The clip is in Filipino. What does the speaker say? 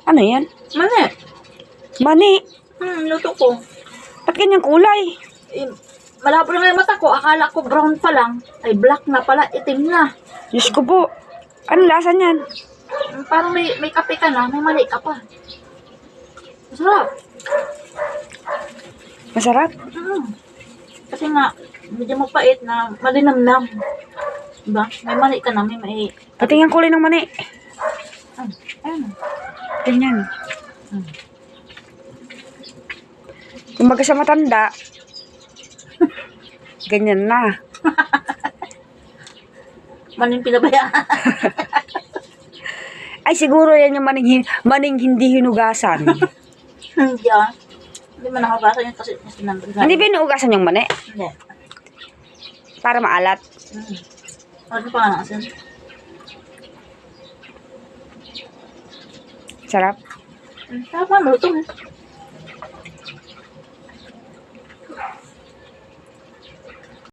Ano yan? Mani. Mani. Luto ko. Ba't ganyang kulay? Eh, malabo na nga yung mata ko. Akala ko brown pa lang. Ay, black na pala. Itim na. Diyos ko po. Ano lasa niyan? Parang may kape ka na. May mali ka pa. Masarap. Masarap? Kasi nga, medyo mapait na malinamnam. Diba? May mali ka na. May Patingin kulay ng mani. Ayun. Ganyan. Kumbaga sa matanda, ganyan na. Maning pinabaya. Ay, siguro yan yung maning hindi hinugasan. Hindi ah. Hindi man nakabasa yun kasi sinandun. Hindi ba hinugasan yung mani? Hindi. Para maalat. Ano pa nga nasin? Sarap. Sarap na, luto.